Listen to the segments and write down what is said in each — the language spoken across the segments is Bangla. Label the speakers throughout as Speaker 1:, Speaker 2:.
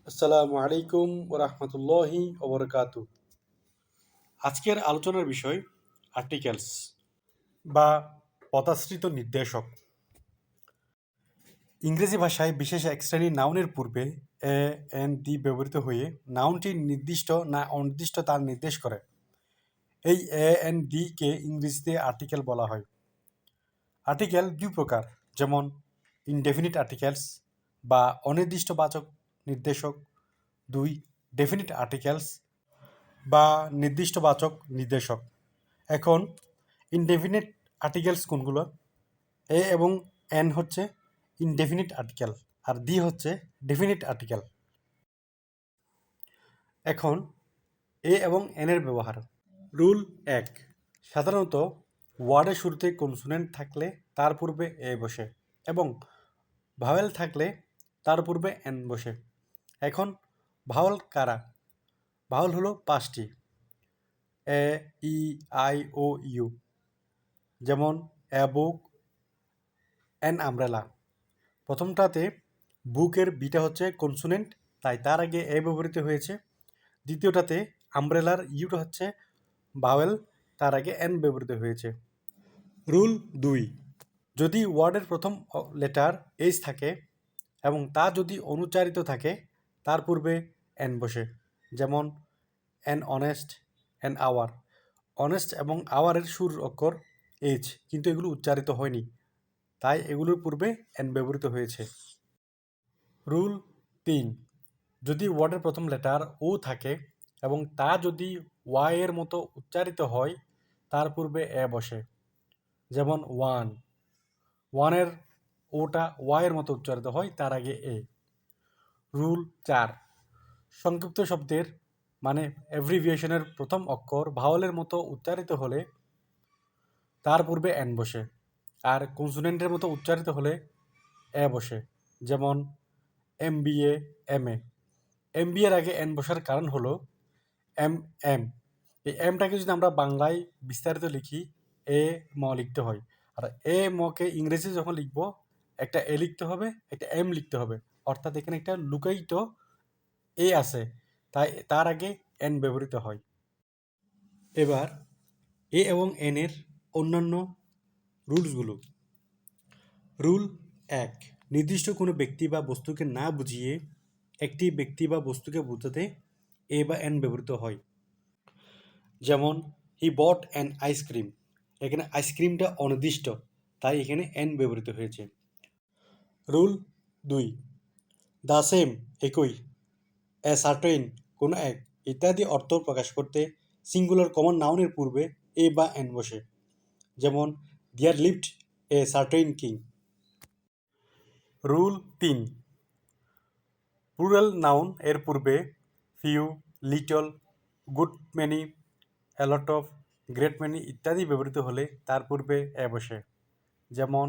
Speaker 1: আসসালামু আলাইকুম ওরহমতুল্লাহি ওবরকাতু। আজকের আলোচনার বিষয় আর্টিকেলস বা পদাশ্রিত নির্দেশক। ইংরেজি ভাষায় বিশেষ এক শ্রেণীর নাউনের পূর্বে এ এন দি ব্যবহৃত হয়ে নাউনটি নির্দিষ্ট না অনির্দিষ্ট তার নির্দেশ করে। এই এ এন ডি কে ইংরেজিতে আর্টিকেল বলা হয়। আর্টিকেল দুই প্রকার, যেমন ইনডেফিনিট আর্টিকেলস বা অনির্দিষ্টবাচক নির্দেশক, দুই ডেফিনিট আর্টিকেলস বা নির্দিষ্টবাচক নির্দেশক। এখন ইনডেফিনিট আর্টিকেলস কোনগুলো? এ এবং এন হচ্ছে ইনডেফিনিট আর্টিকেল, আর দি হচ্ছে ডেফিনিট আর্টিকেল। এখন এ এবং এন এর ব্যবহার। রুল 1, সাধারণত ওয়ার্ডের শুরুতে কনসোনেন্ট থাকলে তার পূর্বে এ বসে এবং ভাওয়েল থাকলে তার পূর্বে এন বসে। এখন ভাওয়েল কারা? ভাওয়েল হলো 5টি: এ, ই, আই, ও, ইউ। যেমন এ বুক, অ্যান আমব্রেলা। প্রথমটাতে বুকের বিটা হচ্ছে কনসোনেন্ট, তাই তার আগে এ ব্যবহৃত হয়েছে। দ্বিতীয়টাতে আমব্রেলার ইউটা হচ্ছে ভাওয়েল, তার আগে এন ব্যবহৃত হয়েছে। রুল 2, যদি ওয়ার্ডের প্রথম লেটার এইচ থাকে এবং তা যদি অনুচ্চারিত থাকে তার পূর্বে এন বসে। যেমন an honest, an hour. Honest এবং আওয়ারের শুরুর অক্ষর এইচ, কিন্তু এগুলো উচ্চারিত হয়নি, তাই এগুলোর পূর্বে এন ব্যবহৃত হয়েছে। রুল 3, যদি ওয়ার্ডের প্রথম লেটার ও থাকে এবং তা যদি ওয়াই এর মতো উচ্চারিত হয় তার পূর্বে এ বসে। যেমন ওয়ানের ওটা ওয়াই এর মতো উচ্চারিত হয়, তার আগে এ। রুল 4, সংক্ষিপ্ত শব্দের মানে অ্যাব্রিভিয়েশনের প্রথম অক্ষর ভাওয়ালের মতো উচ্চারিত হলে তার পূর্বে এন বসে, আর কনসোনেন্টের মতো উচ্চারিত হলে এ বসে। যেমন MBA, MA। MBA এর আগে এন বসার কারণ হলো এম। এই এমটাকে যদি আমরা বাংলায় বিস্তারিত লিখি এ ম লিখতে হয়, আর এ মকে ইংরেজি যখন লিখব একটা এ লিখতে হবে, একটা এম লিখতে হবে, অর্থাৎ এখানে একটা লুকায়িত এ আছে, তাই তার আগে এন ব্যবহৃত হয়। এবার এ এবং এন এর অন্যান্য রুলসগুলো। রুল 1, নির্দিষ্ট কোনো ব্যক্তি বা বস্তুকে না বুঝিয়ে একটি ব্যক্তি বা বস্তুকে বোঝাতে এ বা এন ব্যবহৃত হয়। যেমন হি বট অ্যান আইসক্রিম, এখানে আইসক্রিমটা অনির্দিষ্ট, তাই এখানে এন ব্যবহৃত হয়েছে। রুল 2, দ্য সেম, একই, এ সার্টেন, কোনো এক, ইত্যাদি অর্থ প্রকাশ করতে সিঙ্গুলার কমন নাউনের পূর্বে এ বা এন বসে। যেমন there lived a certain king. Rule 3, plural noun এর পূর্বে few, little, good many, a lot of, great many ইত্যাদি ব্যবহৃত হলে তার পূর্বে এ বসে। যেমন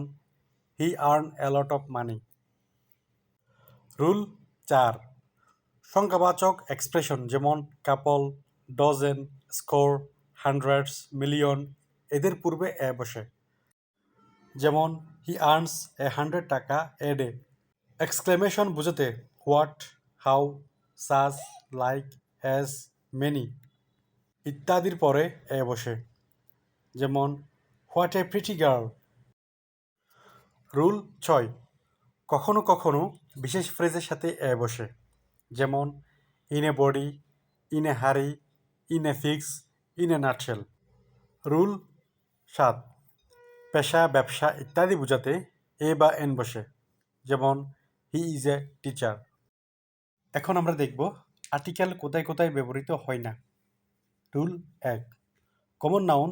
Speaker 1: he earn a lot of money. Rule 4, সংখ্যাবাচক এক্সপ্রেশন যেমন couple, dozen, score, hundreds, million এদের পূর্বে এ বসে। যেমন he earns 100 taka a day. Exclamation বোঝাতে what, how, such, like, as, many ইত্যাদির পরে এ বসে। যেমন what a pretty girl. Rule 6, কখনো কখনো বিশেষ ফ্রেজের সাথে এ বসে। যেমন in a body, in a hurry, in a fix, in a nutshell. Rule 7, পেশা, ব্যবসা ইত্যাদি বোঝাতে এ বা এন বসে। যেমন হি ইজ এ টিচার। এখন আমরা দেখব আর্টিকেল কোথায় কোথায় ব্যবহৃত হয় না। রুল 1, কমন নাউন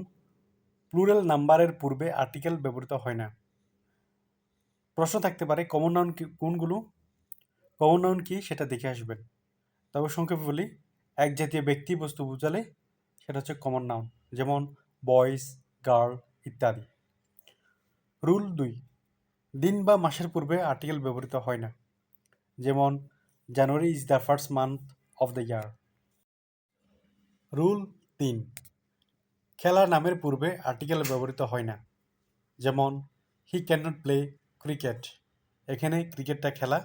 Speaker 1: প্লুরাল নাম্বারের পূর্বে আর্টিকেল ব্যবহৃত হয় না। প্রশ্ন থাকতে পারে কমন নাউন কোনগুলো? কমন নাউন কি সেটা দেখে আসবেন। তবে সংক্ষেপে বলি, এক জাতীয় ব্যক্তি বস্তু বোঝালে সেটা হচ্ছে কমন নাউন, যেমন বয়েজ, গার্ল ইত্যাদি। রুল 2, দিন বা মাসের পূর্বে আর্টিকেল ব্যবহৃত হয় না। যেমন January is the first month of the year. Rule 3, খেলার নামের পূর্বে আর্টিকেল ব্যবহৃত হয় না। যেমন he can not play cricket, এখানে ক্রিকেটটা খেলা,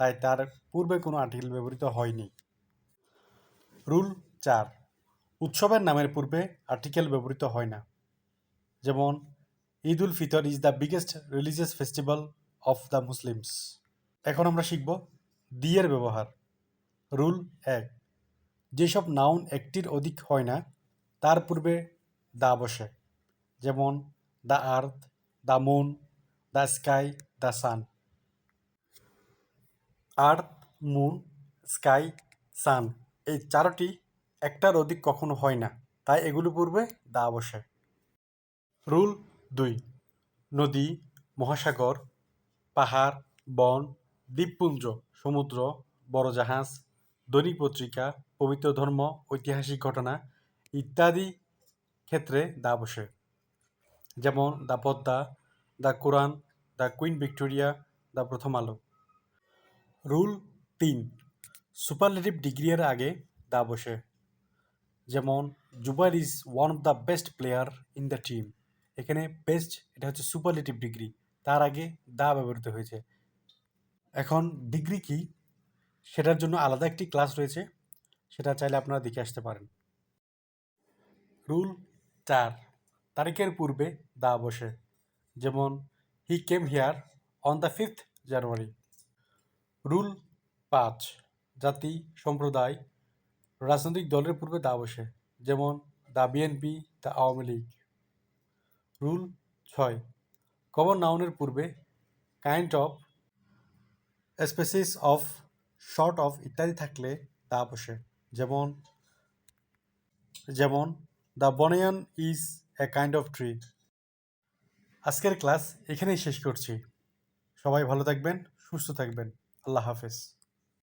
Speaker 1: তাই তার পূর্বে কোনো আর্টিকেল ব্যবহৃত হয়নি। রুল 4, উৎসবের নামের পূর্বে আর্টিকেল ব্যবহৃত হয় না। যেমন Eid ul Fitr is the biggest religious festival of the Muslims. এখন আমরা শিখব দি-এর ব্যবহার। রুল 1, যেসব নাউন একটির অধিক হয় না তার পূর্বে দা বসে। যেমন the earth, the moon, the sky, the sun. Earth, moon, sky, sun এই চারটি একটার অধিক কখনো হয় না, তাই এগুলো পূর্বে দা বসে। রুল 2, নদী, মহাসাগর, পাহাড়, বন, দ্বীপপুঞ্জ, সমুদ্র, বড় জাহাজ, দৈনিক পত্রিকা, পবিত্র ধর্ম, ঐতিহাসিক ঘটনা ইত্যাদি ক্ষেত্রে দা বসে। যেমন the Padma, the Quran, the queen Victoria, the প্রথম আলো। রুল 3, সুপারলেটিভ ডিগ্রি এর আগে দা বসে। যেমন Zubair is one of the best player in the team. এখানে বেস্ট এটা হচ্ছে সুপারলেটিভ ডিগ্রি, তার আগে দা ব্যবহৃত হয়েছে। এখন ডিগ্রি কি সেটার জন্য আলাদা একটি ক্লাস রয়েছে, সেটা চাইলে আপনারা দেখে আসতে পারেন। রুল 4, তারিখের পূর্বে দা বসে। যেমন he came here on the 5th January. Rule 5, জাতি, সম্প্রদায়, রাজনৈতিক দলের পূর্বে দা বসে। যেমন the BNP, the Awami League. Rule 6, common নাউনের পূর্বে kind of, species of, sort of ইত্যাদি থাকলে দা বসে। যেমন যেমন the banyan is a kind of tree. আজকের ক্লাস এখানেই শেষ করছি। সবাই ভালো থাকবেন, সুস্থ থাকবেন। আল্লাহ হাফেজ।